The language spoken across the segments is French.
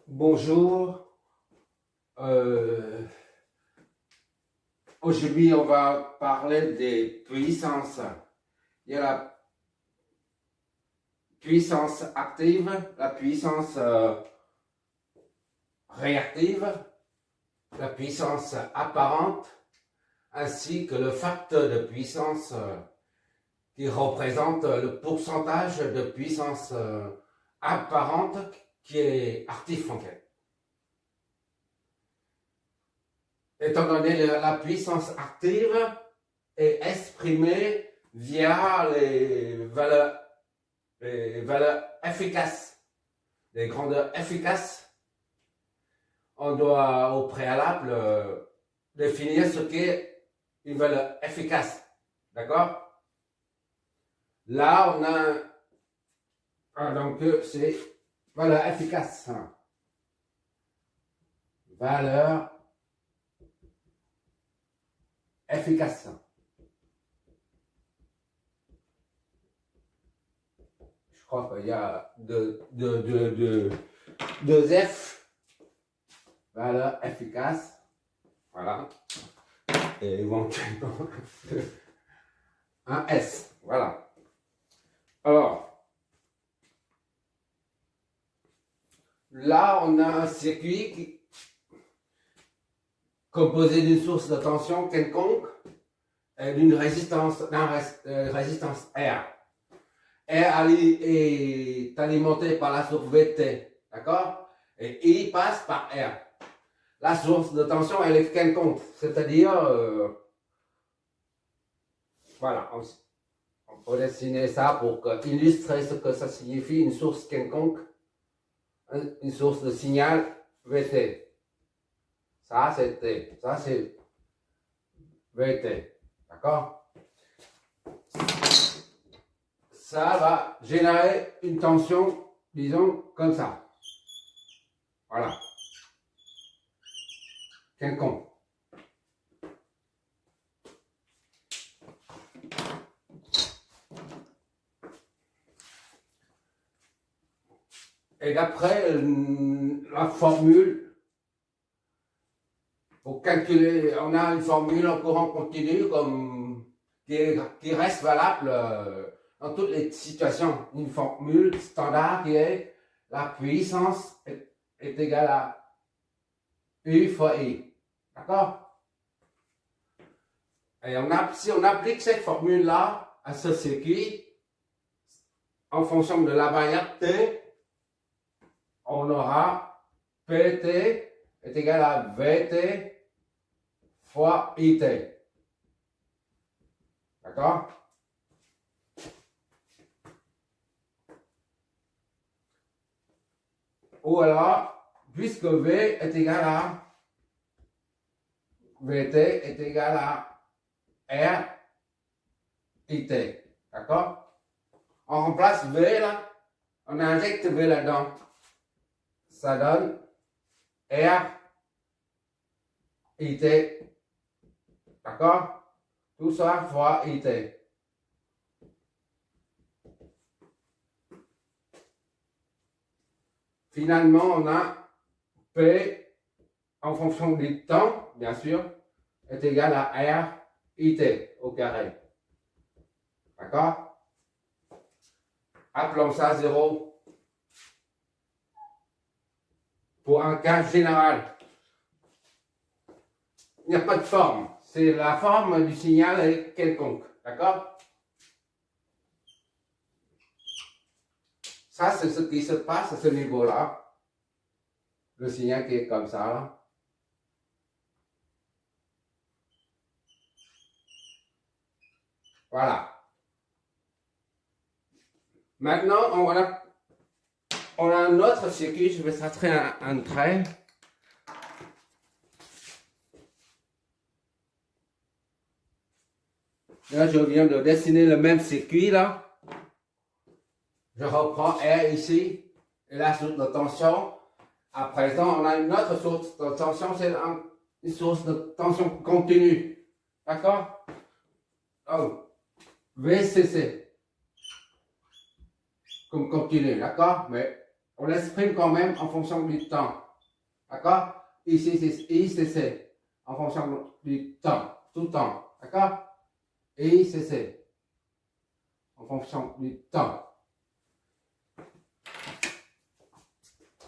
Bonjour. Euh, Aujourd'hui, on va parler des puissances. Il y a la puissance active, la puissance réactive, la puissance apparente, ainsi que le facteur de puissance qui représente le pourcentage de puissance apparente qui est actif en fait. Étant donné la puissance active est exprimée via les valeurs efficaces, les grandeurs efficaces, on doit au préalable définir ce qu'est une valeur efficace. D'accord? Là, on a donc c'est valeur efficace. Valeur efficace. Je crois qu'il y a deux F. Valeur efficace. Voilà. Et éventuellement un S. Voilà. Alors, là, on a un circuit qui composé d'une source de tension quelconque et d'une résistance, résistance R. R est alimenté par la source VT, d'accord? Et I passe par R. La source de tension, elle est quelconque, c'est-à-dire, voilà, on peut dessiner ça pour illustrer ce que ça signifie une source quelconque, une source de signal VT. Ça, c'est T. Ça, c'est VT. D'accord? Ça va générer une tension, disons, comme ça. Voilà. Quelconque. Et d'après la formule, pour calculer, on a une formule en courant continu qui reste valable dans toutes les situations. Une formule standard qui est la puissance est égale à U fois I. D'accord? Et si on applique cette formule-là à ce circuit, en fonction de la variable T, on aura PT est égal à VT fois IT. D'accord? Ou alors, puisque V est égal à VT est égal à R IT. D'accord? On remplace V là, on injecte V là-dedans. Ça donne R IT. D'accord? Tout ça fois IT. Finalement, on a P en fonction du temps, bien sûr, est égal à R IT au carré. D'accord? Appelons ça 0 pour un cas général. Il n'y a pas de forme. C'est la forme du signal est quelconque. D'accord? Ça, c'est ce qui se passe à ce niveau-là. Le signal qui est comme ça. Là. Voilà. Maintenant, on a un autre circuit. Je vais tracer un trait. Là, je viens de dessiner le même circuit, là. Je reprends R ici, et la source de tension. À présent, on a une autre source de tension, c'est une source de tension continue. D'accord? Donc, VCC. Comme continue, d'accord? Mais on l'exprime quand même en fonction du temps. D'accord? Ici, c'est ICC, en fonction du temps, tout le temps. D'accord? ICC, en fonction du temps.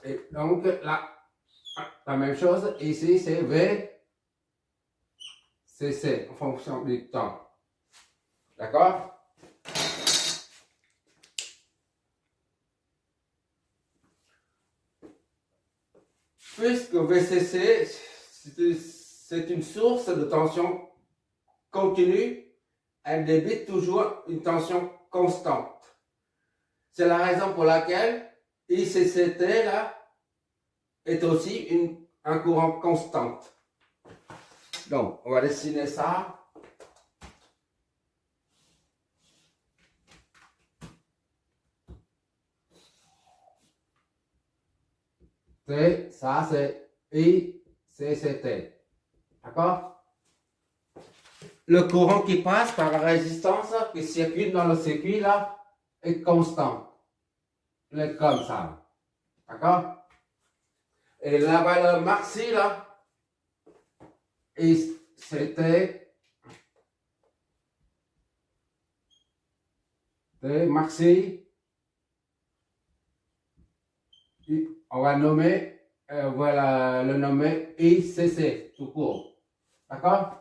Et donc, là, la même chose, ici, c'est VCC, en fonction du temps. D'accord? Puisque VCC, c'est une source de tension continue, elle débite toujours une tension constante. C'est la raison pour laquelle ICCT là, est aussi un courant constant. Donc, on va dessiner ça. T, ça c'est ICCT. D'accord? Le courant qui passe par la résistance qui circule dans le circuit là est constant. Il est comme ça. D'accord? Et la valeur maxi là, c'était T maxi. On va nommer, voilà, le nommer ICC tout court. D'accord?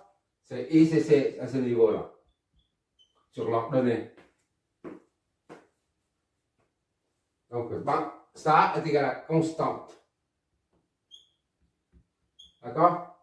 C'est ICC à ce niveau-là, sur l'ordonnée. Donc, ben, ça est égal à constante. D'accord?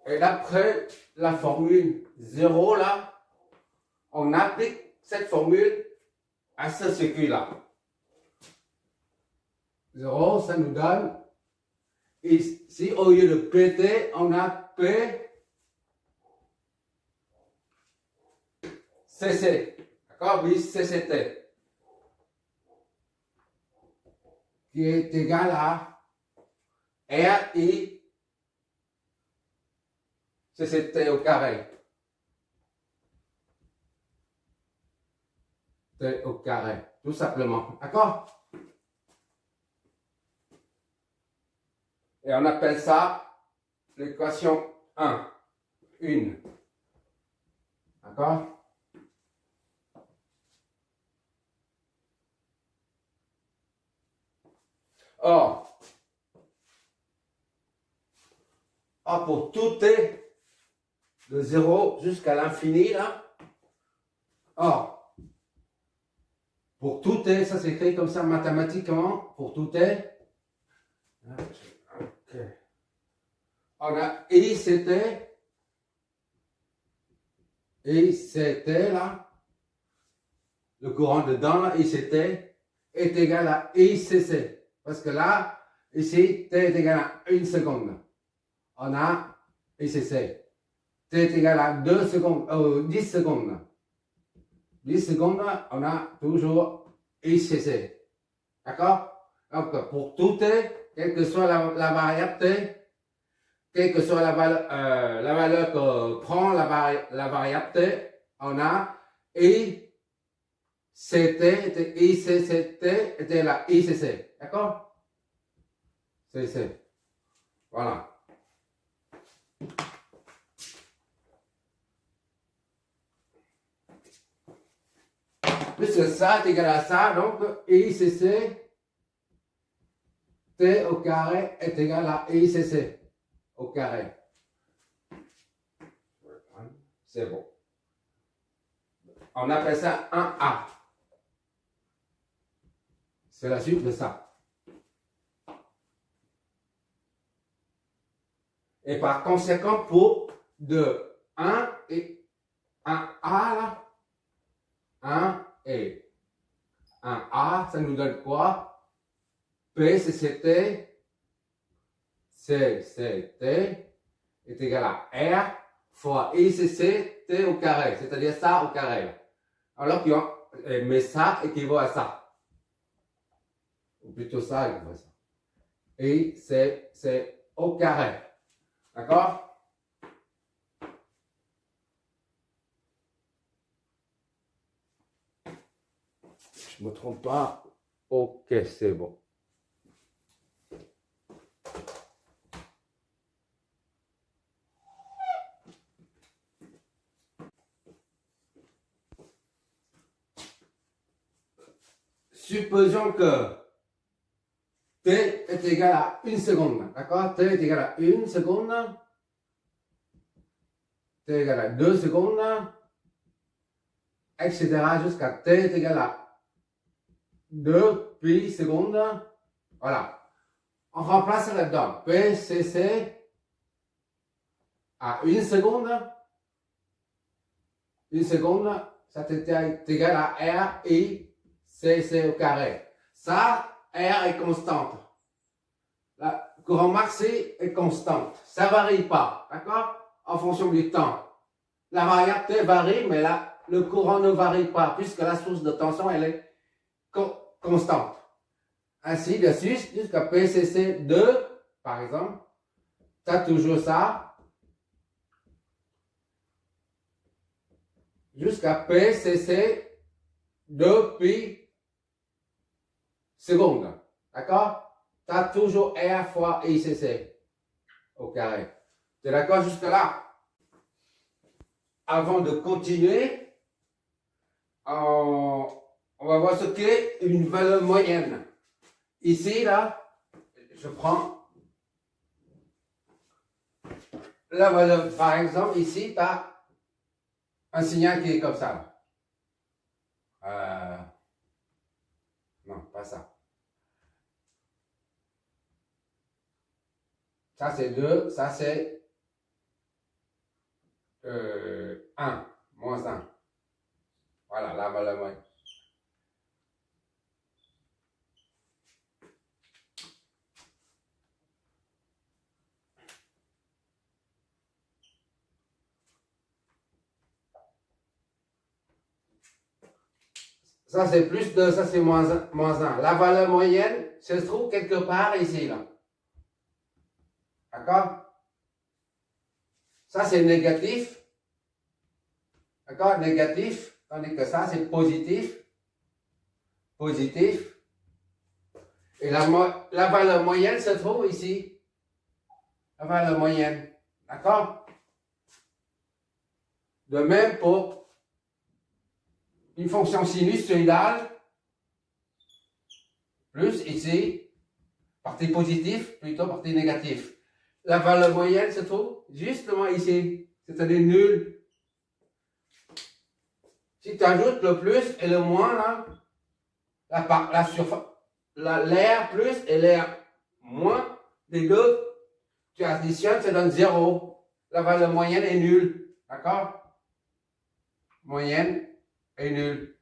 Et d'après la formule 0 là, on applique cette formule à ce circuit-là. 0, ça nous donne, ici au lieu de PT, on a P, CC. D'accord? Oui, CCT. Qui est égal à RI CCT au carré. T au carré, tout simplement. D'accord? Et on appelle ça l'équation 1. Une. D'accord? Or, pour tout t de 0 jusqu'à l'infini, là, or, pour tout t, ça s'écrit comme ça mathématiquement, pour tout t, okay. On a ICT, là, le courant dedans, là, ICT, est égal à ICC. Parce que là, ici, t est égal à 1 seconde. On a ICC. T est égal à 2 secondes, 10 secondes. 10 secondes, on a toujours ICC. D'accord? Donc, pour tout t, quelle que soit la variable t, quelle que soit la valeur que prend la variable t, on a ICCT était la ICC. D'accord? C'est. Voilà. Puisque ça est égal à ça, donc ICC T au carré est égal à ICC au carré. C'est bon. On appelle ça 1A. C'est la suite de ça. Et par conséquent, pour de 1 et 1A là, 1 et 1A, ça nous donne quoi? P, CCT, CCT est égal à R fois ICC T au carré, c'est-à-dire ça au carré. Alors, mais ça équivaut à ça. Ou plutôt ça équivaut à ça. Et c'est au carré. D'accord? Je ne me trompe pas. Ok, c'est bon. Supposons que T est égal à 1 seconde. D'accord? T est égal à 1 seconde. T est égal à 2 secondes. Etc. jusqu'à T est égal à 2 pi secondes. Voilà. On remplace là-dedans. PCC à 1 seconde. 1 seconde, ça est égal à R I CC au carré. Ça, R est constante. Le courant maxi est constante. Ça ne varie pas, d'accord? En fonction du temps. La variable T varie, mais là, le courant ne varie pas, puisque la source de tension, elle est constante. Ainsi de suite, jusqu'à PCC 2, par exemple, tu as toujours ça. Jusqu'à PCC 2 pi seconde. D'accord? Tu as toujours R fois ICC au carré. Tu es d'accord jusque là? Avant de continuer, on va voir ce qu'est une valeur moyenne. Ici, là, je prends la valeur. Par exemple, ici, tu as un signal qui est comme ça. Non, pas ça. Ça, c'est 2. Ça, c'est 1. Moins 1. Voilà, la valeur moyenne. Ça, c'est plus 2, ça, c'est moins 1. La valeur moyenne se trouve quelque part ici, là. D'accord? Ça, c'est négatif. D'accord? Négatif. Tandis que ça, c'est positif. Positif. Et la valeur moyenne se trouve ici. La valeur moyenne. D'accord? De même pour une fonction sinusoïdale, plus ici, partie positive, plutôt partie négative. La valeur moyenne se trouve justement ici, c'est-à-dire nul. Si tu ajoutes le plus et le moins, là, l'air plus et l'air moins, les deux, tu additionnes, ça donne 0. La valeur moyenne est nulle. D'accord? Moyenne est nulle.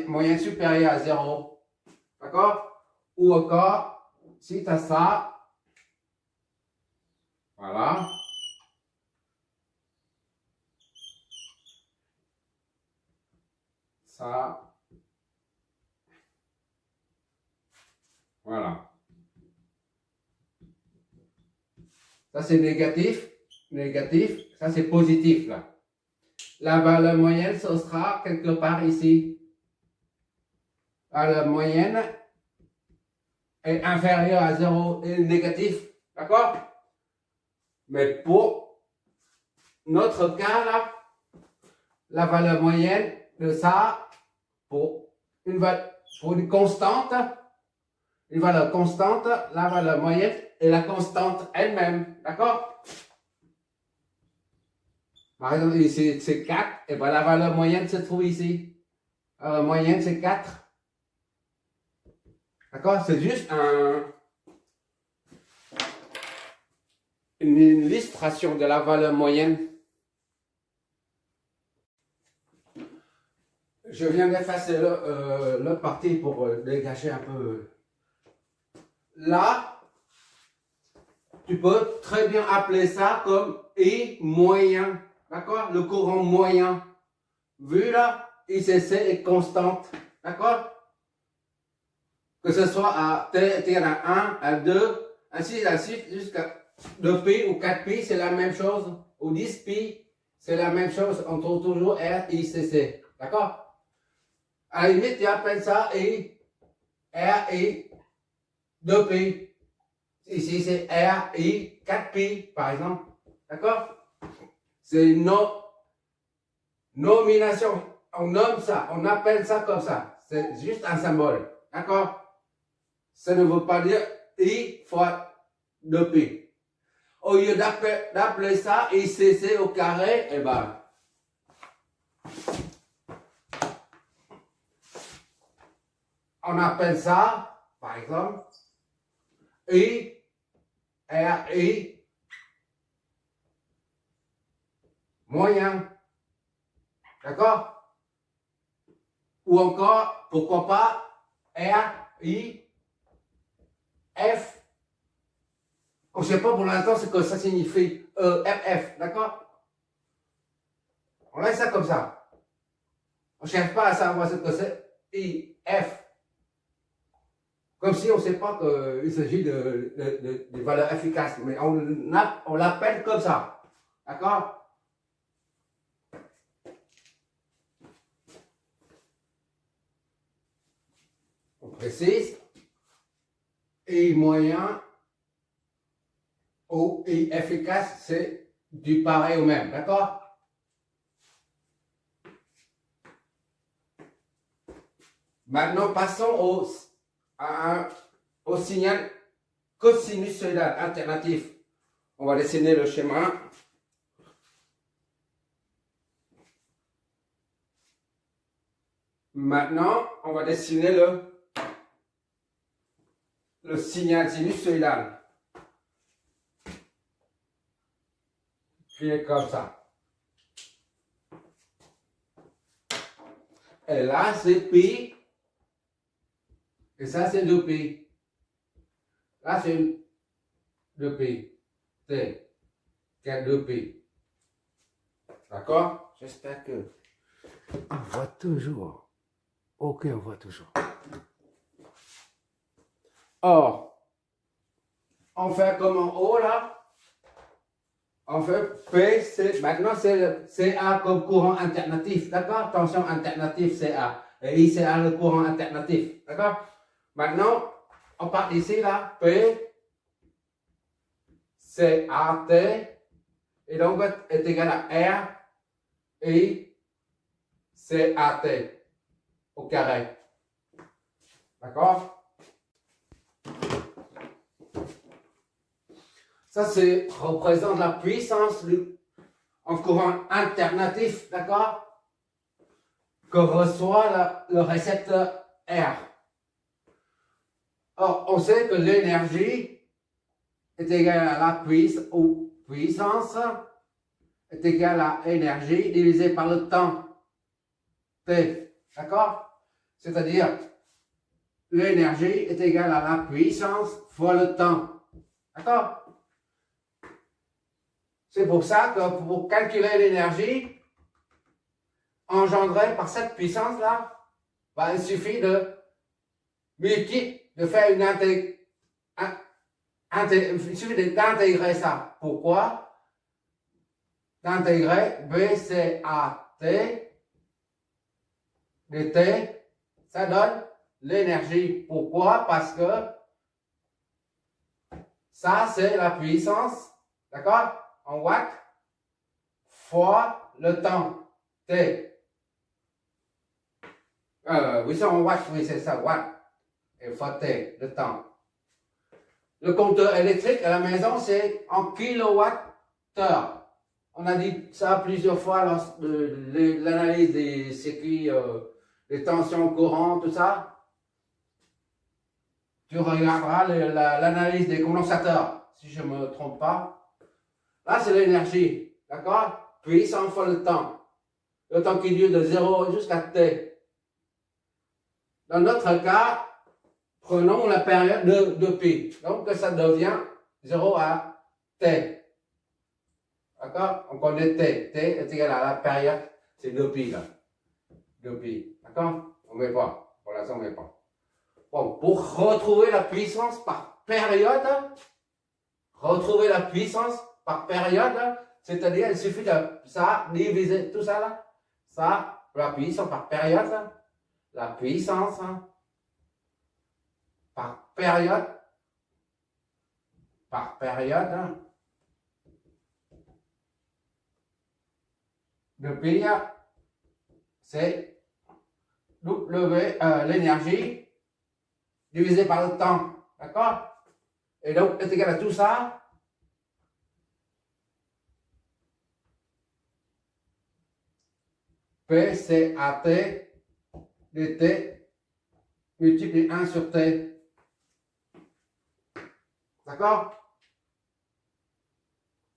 Moyenne supérieure à 0. D'accord? Ou encore, si tu as ça, voilà. Ça. Voilà. Ça, c'est négatif. Négatif. Ça, c'est positif, là. La valeur moyenne, ce sera quelque part ici. La valeur moyenne est inférieure à 0 et négatif. D'accord? Mais pour notre cas, là, la valeur moyenne de ça, pour une constante, une valeur constante, la valeur moyenne est la constante elle-même. D'accord? Par exemple, ici, c'est 4, et bien la valeur moyenne se trouve ici. La valeur moyenne, c'est 4. D'accord? C'est juste une illustration de la valeur moyenne. Je viens d'effacer l'autre partie pour dégager un peu. Là, tu peux très bien appeler ça comme I moyen. D'accord? Le courant moyen. Vu là, ICC est constante. D'accord? Que ce soit à T égale à 1, à 2, ainsi de suite, jusqu'à 2pi ou 4pi, c'est la même chose. Ou 10pi, c'est la même chose. On trouve toujours R, I, C, C. D'accord? À la limite, tu appelles ça I, R, I, 2pi. Ici, c'est R, I, 4pi, par exemple. D'accord? C'est une nomination. On nomme ça, on appelle ça comme ça. C'est juste un symbole. D'accord? Ça ne veut pas dire I fois 2pi. Au lieu d'appeler ça ICC au carré, eh ben, on appelle ça, par exemple, I, R, I, moyen. D'accord? Ou encore, pourquoi pas, R, I, F. On ne sait pas pour l'instant ce que ça signifie. FF, d'accord? On laisse ça comme ça. On ne cherche pas à savoir ce que c'est. I, F. Comme si on ne sait pas qu'il s'agit de valeurs efficaces. Mais on l'appelle comme ça. D'accord? On précise. I moyen ou I efficace, c'est du pareil au même. D'accord? Maintenant, passons au signal cosinusoïdal alternatif. On va dessiner le schéma. Maintenant, on va dessiner le signal sinusoïdal. Qui est comme ça. Et là, c'est pi. Et ça, c'est 2pi. Là, c'est 2pi. T. 2pi. D'accord? J'espère que on voit toujours. Ok, on voit toujours. Or, on fait comme en haut là. On fait P, C. Maintenant, c'est CA comme courant alternatif. D'accord? Tension alternative, CA. Et ici, c'est le courant alternatif. D'accord? Maintenant, on part ici là. P, C, A, T. Et donc, est égal à R, I, C, A, T. Au carré. D'accord? Ça, c'est représente la puissance en courant alternatif, d'accord? Que reçoit le récepteur R. Or, on sait que l'énergie est égale à la puissance est égale à énergie divisée par le temps T. D'accord? C'est-à-dire, l'énergie est égale à la puissance fois le temps. D'accord? C'est pour ça que pour calculer l'énergie engendrée par cette puissance-là, il suffit de faire il suffit d'intégrer ça. Pourquoi? D'intégrer BCAT dt, ça donne l'énergie. Pourquoi? Parce que ça, c'est la puissance, d'accord? En watts fois le temps T. Oui, c'est en watts, oui, c'est ça, watts. Et fois T, le temps. Le compteur électrique à la maison, c'est en kilowattheure. On a dit ça plusieurs fois lors de l'analyse des circuits, des tensions courantes, tout ça. Tu regarderas l'analyse des condensateurs, si je ne me trompe pas. Là, c'est l'énergie, d'accord? Puissance fois le temps. Le temps qui dure de 0 jusqu'à T. Dans notre cas, prenons la période de pi. Donc, ça devient 0 à T. D'accord? On connaît T. T est égal à la période. C'est 2pi là. 2pi. D'accord? On ne met pas. Pour l'instant, on ne met pas. Bon, pour retrouver la puissance par période, c'est-à-dire il suffit de ça diviser tout ça là. Ça, la puissance par période, la puissance par période, depuis c'est W, l'énergie divisé par le temps, d'accord? Et donc est égal à tout ça. P, c'est AT dt multiplié 1 sur T. D'accord?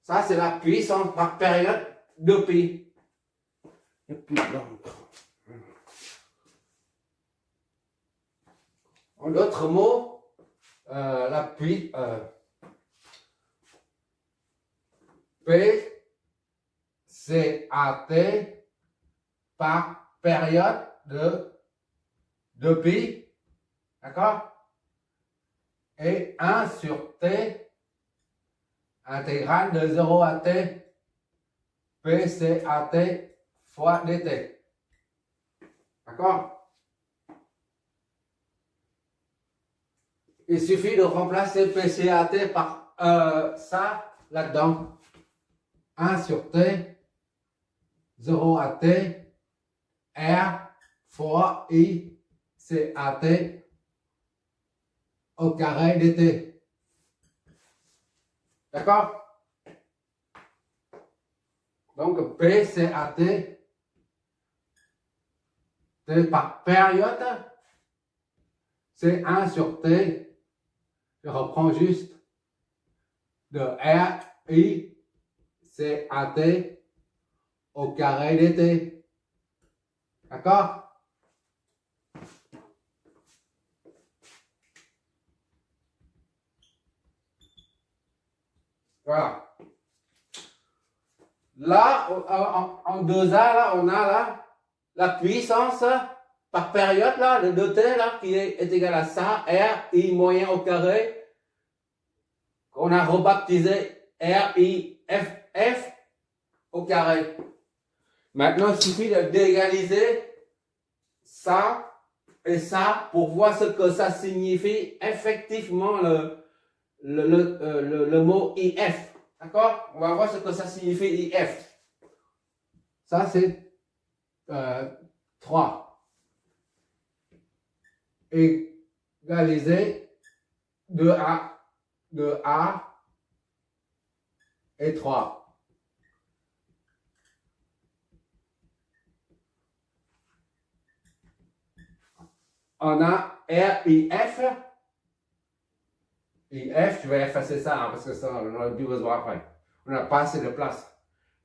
Ça, c'est la puissance par période de pi. En d'autres mots, la P, c'est AT par période de pi, d'accord? Et 1 sur T, intégrale de 0 à T, P c'est AT fois dt. D'accord? Il suffit de remplacer PCAT par ça là-dedans. 1 sur T, 0 à T, R fois I, c'est AT au carré dt. D'accord? Donc P, c'est AT, T par période, c'est 1 sur T. Je reprends juste de R, I, c'est AT au carré dt. D'accord? Voilà. Là, en 2A, là, on a là, la puissance par période, là, le 2T, là, qui est égal à ça, R, I moyen au carré, qu'on a rebaptisé R, I, F, F au carré. Maintenant, il suffit de d'égaliser ça et ça pour voir ce que ça signifie effectivement le mot IF. D'accord? On va voir ce que ça signifie IF. Ça, c'est 3. Égaliser 2A et 3. On a RIF. IF, je vais effacer ça parce que ça, on a plus besoin après. On n'a pas assez de place.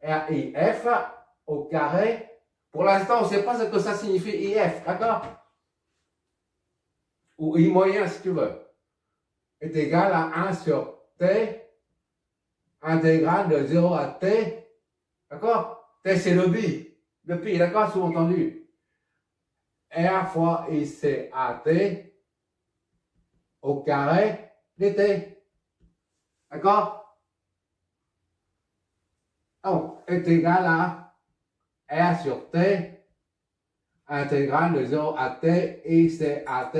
RIF au carré. Pour l'instant, on ne sait pas ce que ça signifie IF, d'accord? Ou I moyen si tu veux. Est égal à 1 sur T, intégrale de 0 à T, d'accord? T c'est le pi, d'accord? Sous-entendu. R fois ICAT au carré dt. D'accord? Donc, est égal à R sur T, intégrale de 0 à T, ICAT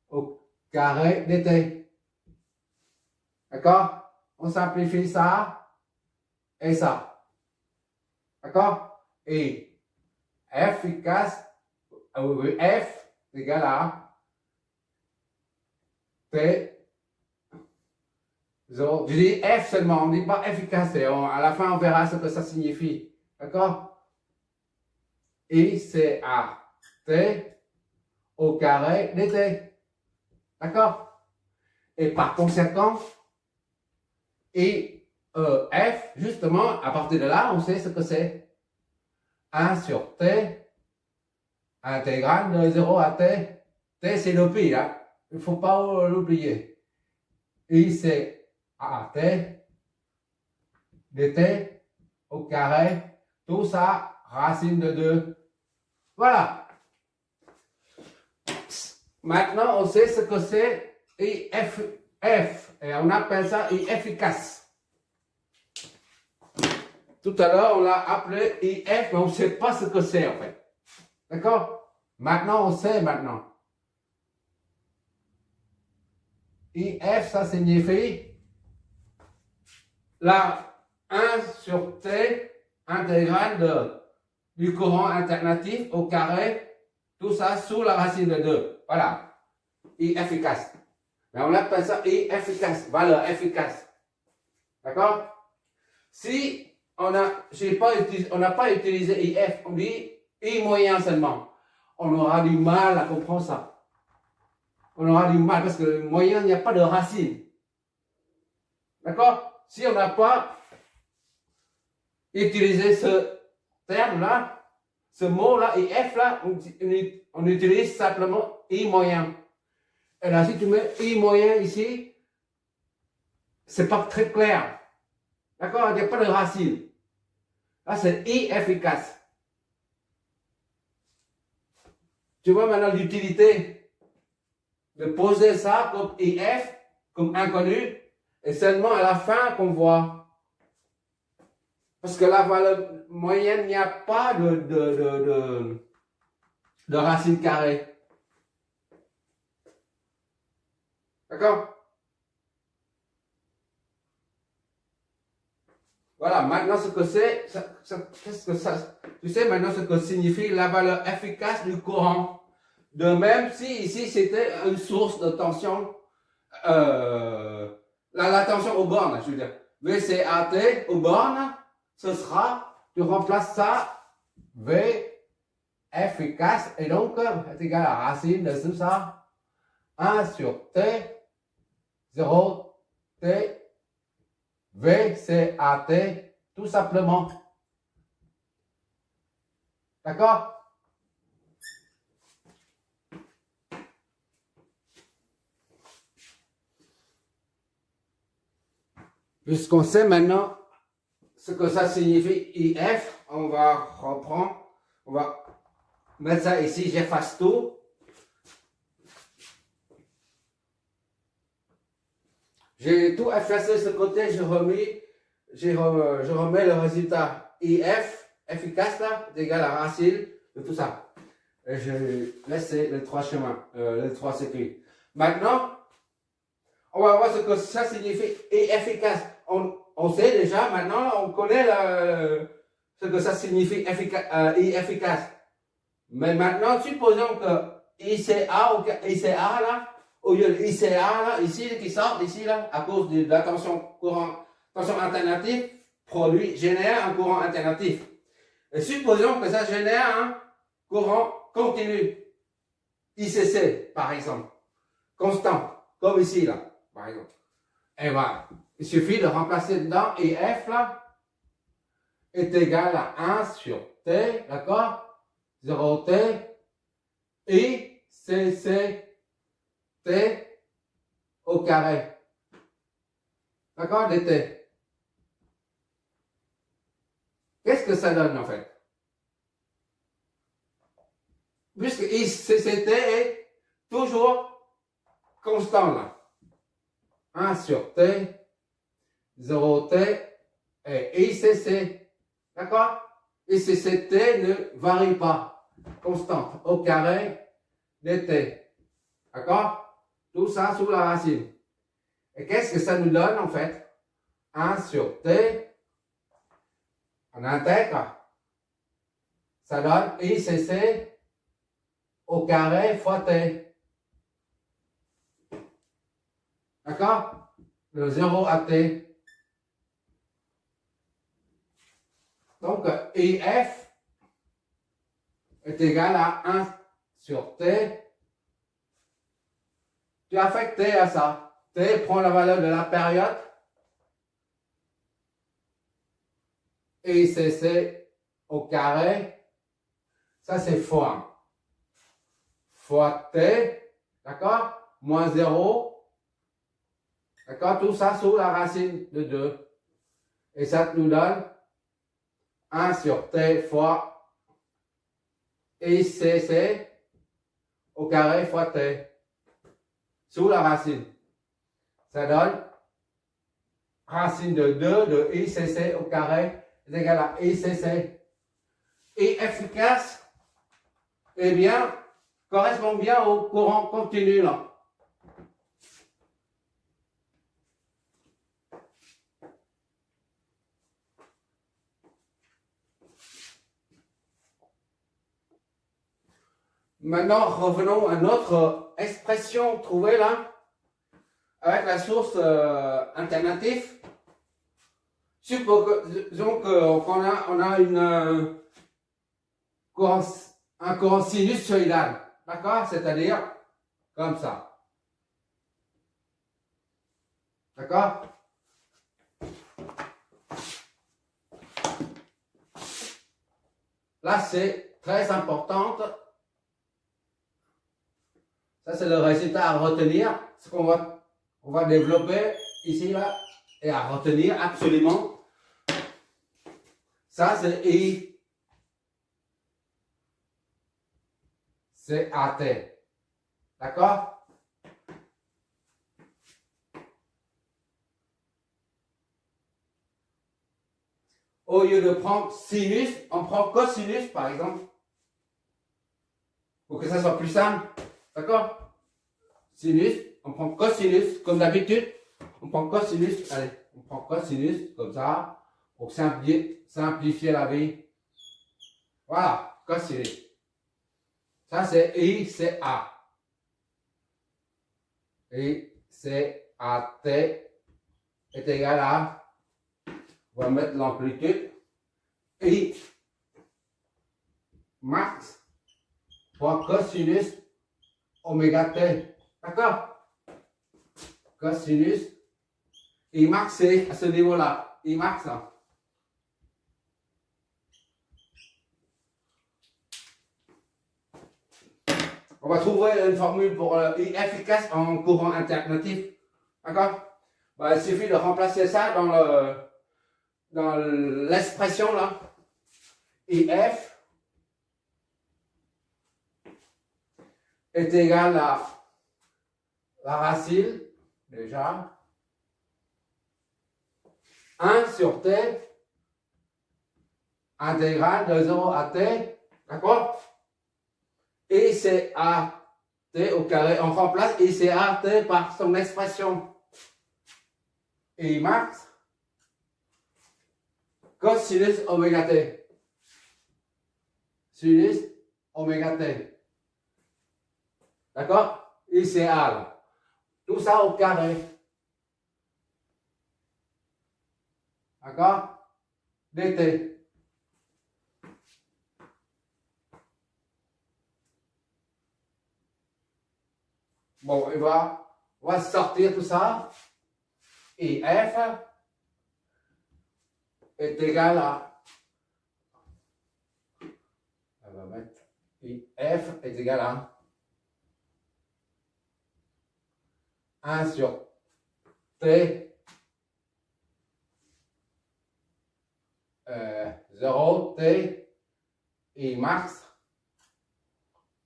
au carré dt. D'accord? On simplifie ça et ça. D'accord? Et efficace, F égale à T. Je dis F seulement, on ne dit pas efficace. À la fin, on verra ce que ça signifie. D'accord? ICAT au carré dt. D'accord? Et par conséquent, F, justement, à partir de là, on sait ce que c'est. 1 sur T, intégrale de 0 à T. T, c'est le pi, là. Il ne faut pas l'oublier. ICAT dt au carré, tout ça, racine de 2. Voilà. Maintenant, on sait ce que c'est IF, et on appelle ça I efficace. Tout à l'heure, on l'a appelé IF, mais on ne sait pas ce que c'est en fait. D'accord? Maintenant, on sait maintenant. IF, ça signifie la 1 sur T intégrale du courant alternatif au carré, tout ça sous la racine de 2. Voilà. I efficace. Mais on appelle ça I efficace, valeur efficace. D'accord? Si on n'a pas utilisé IF, on dit I moyen seulement. On aura du mal à comprendre ça. On aura du mal parce que le moyen, il n'y a pas de racine. D'accord? Si on n'a pas utilisé ce terme-là, ce mot-là, IF là, on utilise simplement I moyen. Et là, si tu mets I moyen ici, c'est pas très clair. D'accord? Il n'y a pas de racine. Là, c'est I efficace. Tu vois maintenant l'utilité de poser ça comme IF, comme inconnu, et seulement à la fin qu'on voit. Parce que la valeur moyenne, il n'y a pas de racine carrée. D'accord? Voilà, maintenant ce que c'est, qu'est-ce que ça, tu sais maintenant ce que signifie la valeur efficace du courant. De même, si ici c'était une source de tension, la tension aux bornes, je veux dire, VCAT aux bornes, ce sera, tu remplaces ça, V efficace, et donc est égal à la racine de tout ça, 1 sur T, 0 T, VCAT, tout simplement. D'accord? Puisqu'on sait maintenant ce que ça signifie IF, on va reprendre, on va mettre ça ici, j'efface tout. J'ai tout effacé ce côté, je remets le résultat IF, efficace là, est égal à la racine de tout ça. Et je laisse les trois chemins, les trois circuits. Maintenant, on va voir ce que ça signifie et efficace. On sait déjà, maintenant, on connaît ce que ça signifie efficace. Mais maintenant, supposons que ICA ou ICA là, au lieu de ICA là, ici, qui sort d'ici là, à cause de la tension alternative, génère un courant alternatif. Et supposons que ça génère un courant continu. ICC, par exemple. Constant. Comme ici là, par exemple. Et voilà. Il suffit de remplacer dedans et F là est égal à 1 sur T, d'accord? 0T, I, C, C, T au carré. D'accord? dt. Qu'est-ce que ça donne en fait? Puisque ICCT est toujours constant là. 1 sur T, 0T et ICC. D'accord? ICCT ne varie pas. Constante au carré dt. D'accord? Tout ça sous la racine. Et qu'est-ce que ça nous donne en fait? 1 sur T, on intègre, ça donne ICC au carré fois T. D'accord? De 0 à T. Donc, IF est égal à 1 sur T. Tu affectes T à ça. T prend la valeur de la période. ICC au carré. Ça, c'est fois 1. Fois T. D'accord? Moins 0. D'accord? Tout ça sous la racine de 2. Et ça nous donne 1 sur t fois ICC au carré fois t sous la racine. Ça donne racine de 2 de ICC au carré est égal à ICC. Et efficace, eh bien, correspond bien au courant continu là. Maintenant, revenons à notre expression trouvée là, avec la source alternative. Supposons qu'on a un courant sinusoïdal, d'accord? C'est-à-dire comme ça. D'accord? Là, c'est très important. Ça, c'est le résultat à retenir. Ce qu'on va développer ici, là, et à retenir absolument. Ça, c'est I. C'est AT. D'accord? Au lieu de prendre sinus, on prend cosinus, par exemple. Pour que ça soit plus simple. D'accord? Sinus, on prend cosinus, comme d'habitude. On prend cosinus, allez, on prend cosinus, comme ça, pour simplifier la vie. Voilà, cosinus. Ça, c'est I, c'est A. I, c'est A, T est égal à, on va mettre l'amplitude, I max fois cosinus oméga T. D'accord? Cosinus, I max, c'est à ce niveau-là. I max, hein. On va trouver une formule pour I efficace en courant alternatif. D'accord? Ben, il suffit de remplacer ça dans l'expression là. IF est égal à la racine, déjà, 1 sur T intégrale de 0 à T. D'accord? Et c'est AT au carré. On remplace ICAT par son expression. I max cosinus oméga T. Sinus oméga T. D'accord? ICA. Tout ça au carré. D'accord? DT. Bon, on va sortir tout ça. Et F est égal à, on va mettre, et F est égal à 1 sur T 0 T et max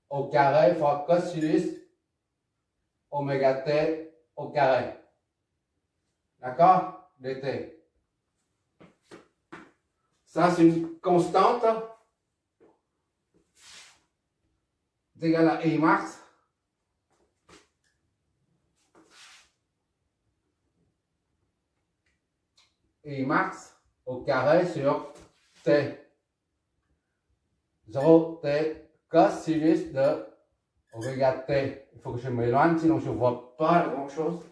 au carré fois cosinus oméga T au carré. D'accord? DT. Ça, c'est une constante. C'est égal à I max. I max au carré sur T. 0 T cosinus de oméga T. Il faut que je m'éloigne, sinon je ne vois pas grand chose.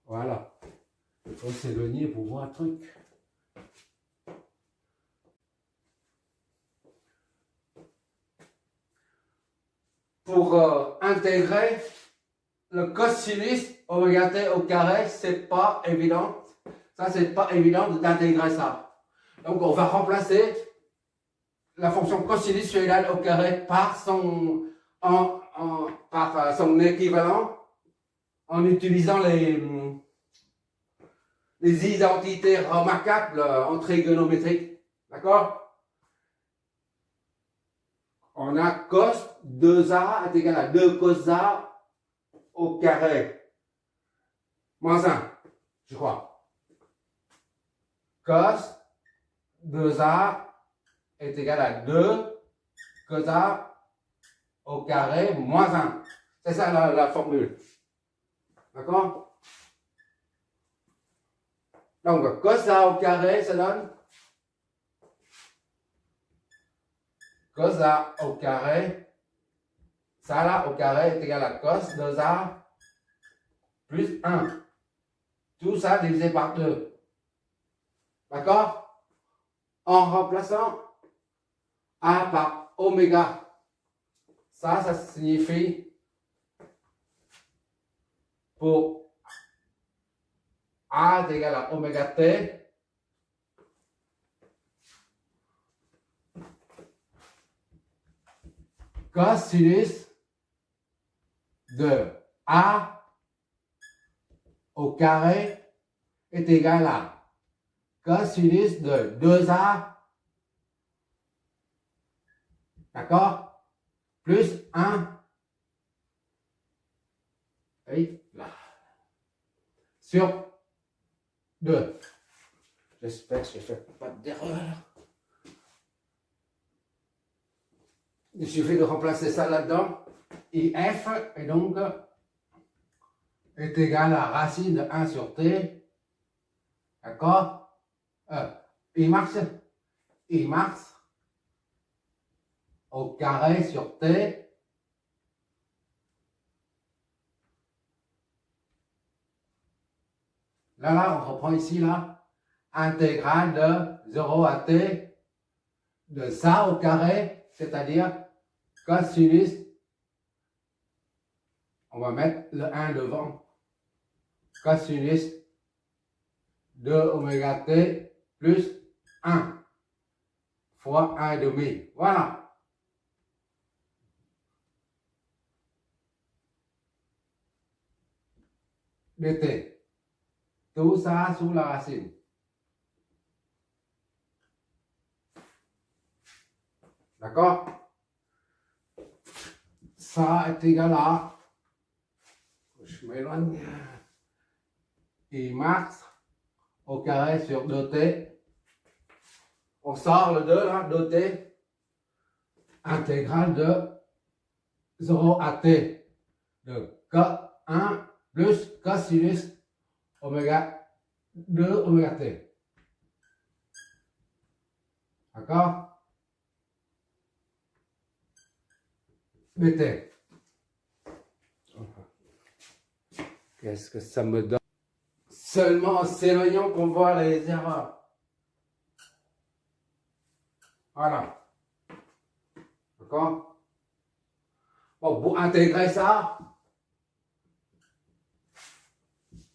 Voilà. Il faut s'éloigner pour voir un truc. Pour intégrer le cosinus oméga T au carré, c'est pas évident. Ça, c'est pas évident d'intégrer ça. Donc, on va remplacer la fonction cosinus au carré par son équivalent en utilisant les identités remarquables en trigonométrie. D'accord? On a cos 2a est égal à 2 cos a au carré. Moins 1, je crois. Cos 2a est égal à 2 cos a au carré moins 1. C'est ça la formule. D'accord? Donc, cos A au carré, ça donne cos A au carré. Ça là au carré est égal à cos 2A plus 1. Tout ça divisé par 2. D'accord? En remplaçant A par oméga. Ça signifie pour A est égal à oméga t, cosinus de A au carré est égal à cosinus de 2A, d'accord, plus 1, et là, sur 2. J'espère que je ne fais pas d'erreur. Il suffit de remplacer ça là-dedans. IF est donc est égal à racine de 1 sur t. D'accord? I max au carré sur t. Là, on reprend ici, là, intégrale de 0 à t de ça au carré, c'est-à-dire cosinus, on va mettre le 1 devant, cosinus de oméga t plus 1 fois 1,5. Voilà. dt. Tout ça sous la racine. D'accord? Ça est égal à, je m'éloigne, I max au carré sur 2t. On sort le 2 là, 2t, intégrale de 0 à t de co1 plus cosinus oméga 2 oméga t. D'accord? dt. Qu'est-ce que ça me donne? Seulement en s'éloignant qu'on voit les erreurs. Voilà. D'accord? Bon, pour intégrer ça,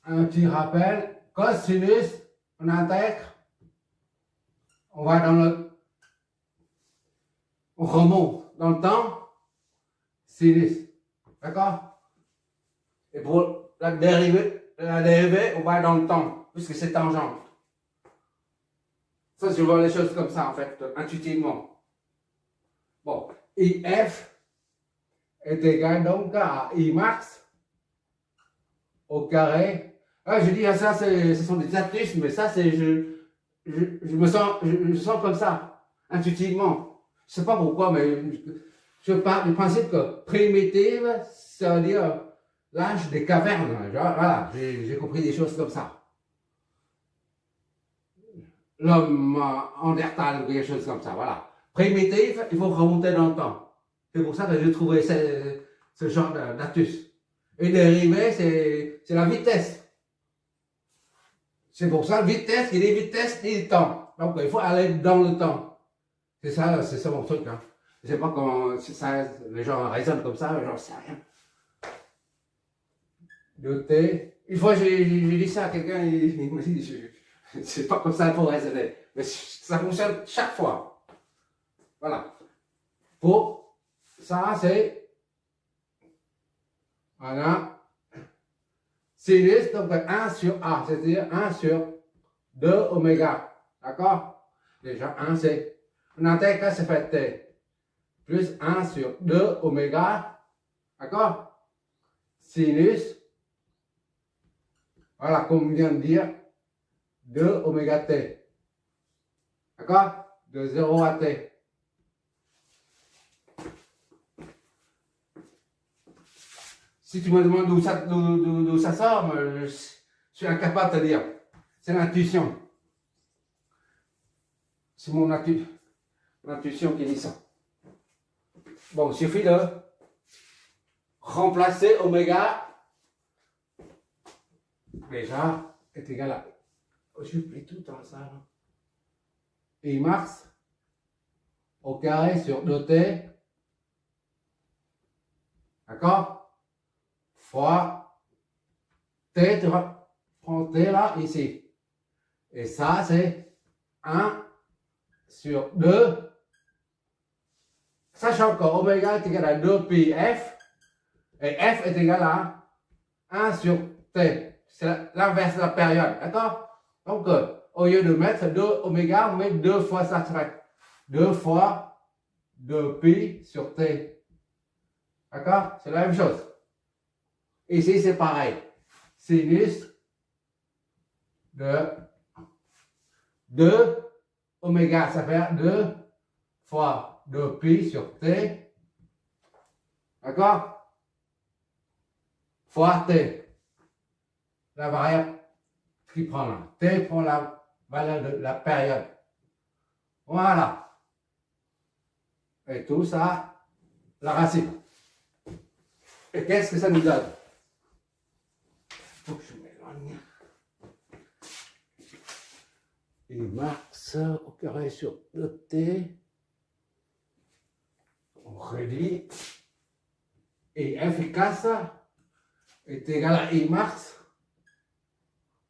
un petit rappel, cosinus, on intègre, on va dans le, on remonte dans le temps, sinus. D'accord? Et pour la dérivée, on va dans le temps, puisque c'est tangente. Ça, je vois les choses comme ça, en fait, intuitivement. Bon, IF est égal donc à I max au carré. Ah, je dis, ça, ce sont des astuces, mais ça, c'est, je me sens comme ça, intuitivement. Je sais pas pourquoi, mais je pars du principe que primitive, ça veut dire l'âge des cavernes. Genre, voilà, j'ai compris des choses comme ça. L'homme Néandertal ou quelque chose comme ça, voilà. Primitif, il faut remonter dans le temps. C'est pour ça que j'ai trouvé ce genre d'astuce. Et dérivé, c'est la vitesse. C'est pour ça, vitesse, il est vitesse et temps. Donc, il faut aller dans le temps. C'est ça mon truc. Hein. Je ne sais pas comment ça, les gens raisonnent comme ça, j'en sais rien. Noter. Une fois, j'ai dit ça à quelqu'un, il m'a dit, c'est pas comme ça qu'il faut raisonner. Mais ça fonctionne chaque fois. Voilà. Pour ça, c'est. Voilà. Sinus, donc 1 sur A, c'est-à-dire 1 sur 2 oméga. D'accord? Déjà, 1 c'est. Dans tel cas, c'est fait T. Plus 1 sur 2 oméga. D'accord? Sinus. Voilà, comme on vient de dire, 2 oméga T. D'accord? De 0 à T. Si tu me demandes d'où ça sort, je suis incapable de te dire. C'est l'intuition. C'est mon intuition qui dit ça. Bon, il suffit de remplacer oméga. Déjà, est égal à. Je fais tout dans ça. I max au carré sur 2t. D'accord? Fois t, tu prends t là, ici. Et ça, c'est 1 sur 2. Sachant que oméga est égal à 2 pi f. Et f est égal à 1 sur t. C'est l'inverse de la période. D'accord? Donc, au lieu de mettre 2 oméga, on met 2 fois ça. 2 fois 2 pi sur t. D'accord? C'est la même chose. Ici, c'est pareil. Sinus de 2 oméga, ça fait 2 fois 2 pi sur t. D'accord? Fois t. La variable qui prend là. T prend la valeur de la période. Voilà. Et tout ça, la racine. Et qu'est-ce que ça nous donne? Faut que je m'éloigne. Et max au carré sur 2t. On réduit. Et efficace est égal à I max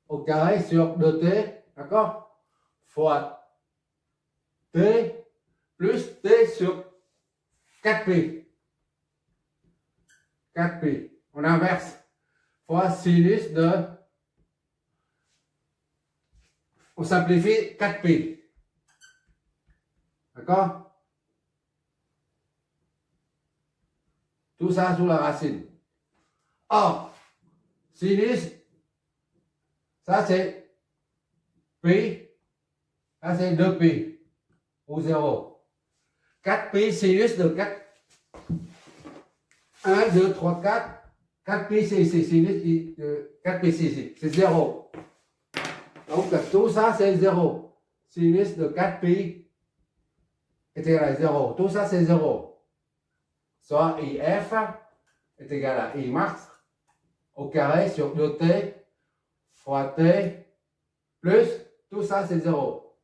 au carré sur 2t. D'accord? Fois t plus t sur 4pi. 4pi. On inverse. Fois sinus de. On simplifie 4pi. D'accord? Tout ça sous la racine. Or, sinus, ça c'est pi, ça c'est 2pi, ou 0. 4pi sinus de 4. 1, 2, 3, 4. 4pi c'est ici, sinus de 4pi c'est ici, c'est 0. Donc tout ça c'est 0. Sinus de 4pi est égal à 0. Tout ça c'est 0. Soit IF est égal à I max au carré sur 2t fois t plus tout ça c'est 0.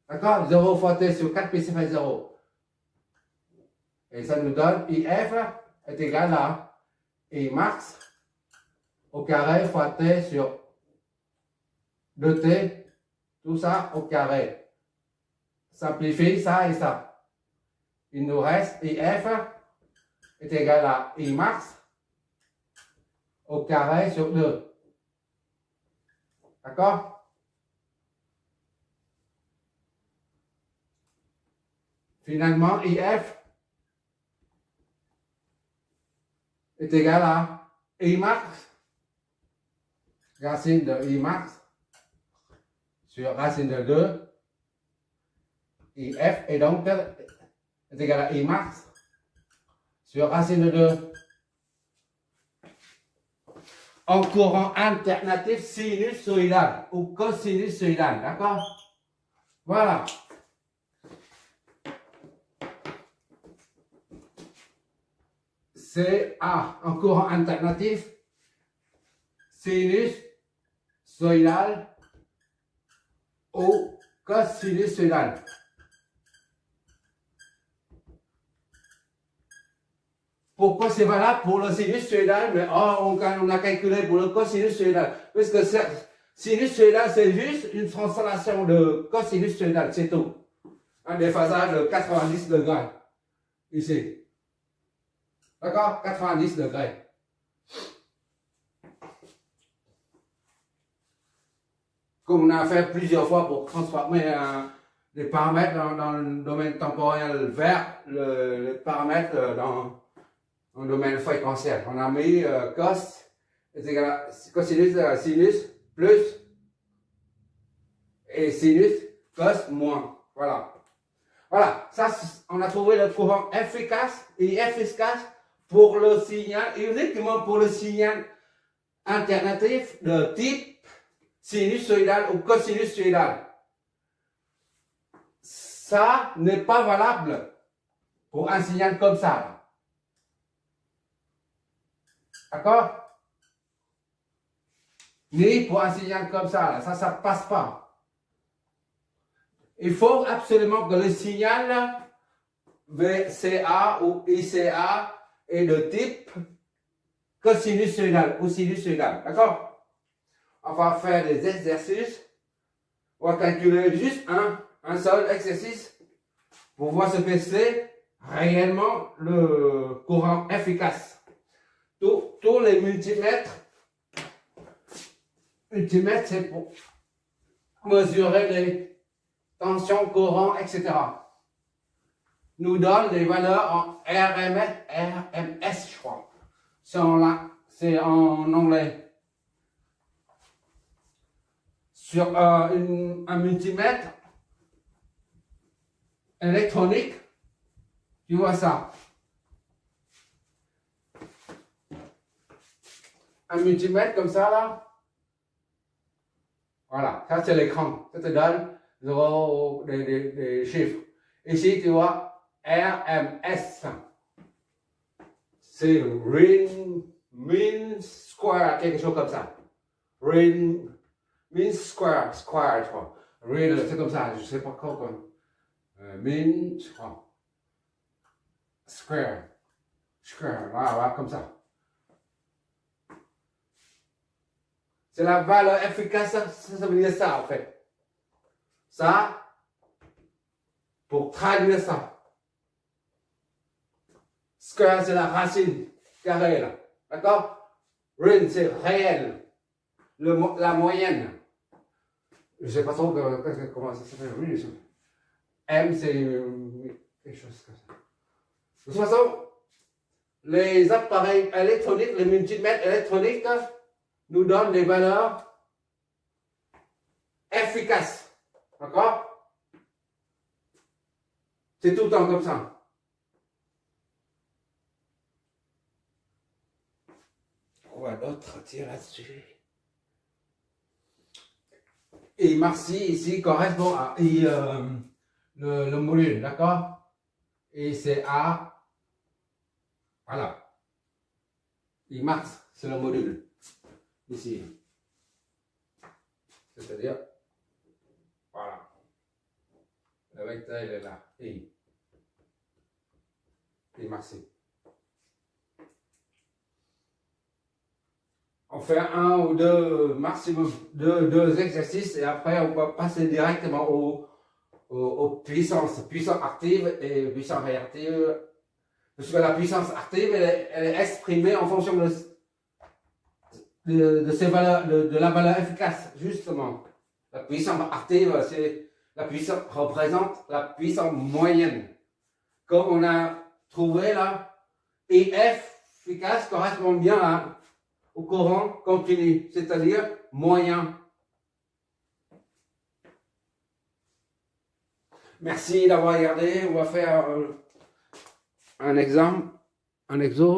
D'accord? 0 fois t sur 4pi ça fait 0. Et ça nous donne IF est égal à I max au carré fois t sur 2t, tout ça au carré. Simplifie ça et ça. Il nous reste IF est égal à I max au carré sur 2. D'accord? Finalement, IF est égal à I max, racine de I max sur racine de 2. IF est donc est égal à I max sur racine de 2. En courant alternatif sinusoïdal ou cosinusoïdal, d'accord? Voilà. C'est A, en courant alternatif sinusoïdal ou cosinusoïdal. Pourquoi c'est valable pour le sinusoïdal, mais on a calculé pour le cosinusoïdal? Parce que sinusoïdal, c'est juste une translation de cosinusoïdal, c'est tout. Un déphasage de 90 degrés. Ici. D'accord? 90 degrés. comme on a fait plusieurs fois pour transformer les paramètres dans le domaine temporel vers le paramètre dans le domaine fréquentiel. On a mis cos est égal à cosinus sinus plus et sinus cos moins. Voilà. Voilà, ça, on a trouvé le courant efficace et efficace pour le signal, uniquement pour le signal alternatif de type sinusoïdal ou cosinusoïdal. Ça n'est pas valable pour un signal comme ça. D'accord? Ni pour un signal comme ça, ça ne passe pas. Il faut absolument que le signal VCA ou ICA est de type cosinusoïdal ou sinusoïdal. D'accord? On va faire des exercices. On va calculer juste un seul exercice pour voir ce que c'est réellement le courant efficace. Tous les multimètres, c'est pour mesurer les tension, courant, etc. Nous donne des valeurs en RMS, je crois. C'est en anglais. Sur un multimètre électronique, tu vois ça. Un multimètre comme ça, là. Voilà, ça c'est l'écran. Ça te donne des chiffres. Ici, tu vois RMS. C'est mean square, quelque chose comme ça. Mean square, je crois. C'est comme ça, je ne sais pas quoi. Mean, je crois. Square, voilà, comme ça. C'est la valeur efficace, ça veut dire ça en fait. Ça, pour traduire ça. Square, c'est la racine carrée là. D'accord? Rin, c'est réel. La moyenne. Je ne sais pas trop comment ça s'appelle. M, c'est quelque chose comme ça. De toute façon, les appareils électroniques, les multimètres électroniques, nous donnent des valeurs efficaces. D'accord? C'est tout le temps comme ça. Quoi d'autre à dire là-dessus? Et Marcy ici correspond à le module, d'accord? Et c'est A, voilà. Et Mars, c'est le module. Ici. C'est-à-dire, voilà. Le vecteur, il est là. Et Marcy. On fait un ou deux, maximum deux exercices et après on va passer directement aux puissances actives et puissances réactives. Parce que la puissance active, elle est exprimée en fonction de ces valeurs, de la valeur efficace, justement. La puissance active, représente la puissance moyenne. Comme on a trouvé là, et efficace correspond bien au courant continu, c'est-à-dire moyen. Merci d'avoir regardé. On va faire un exemple, un exo.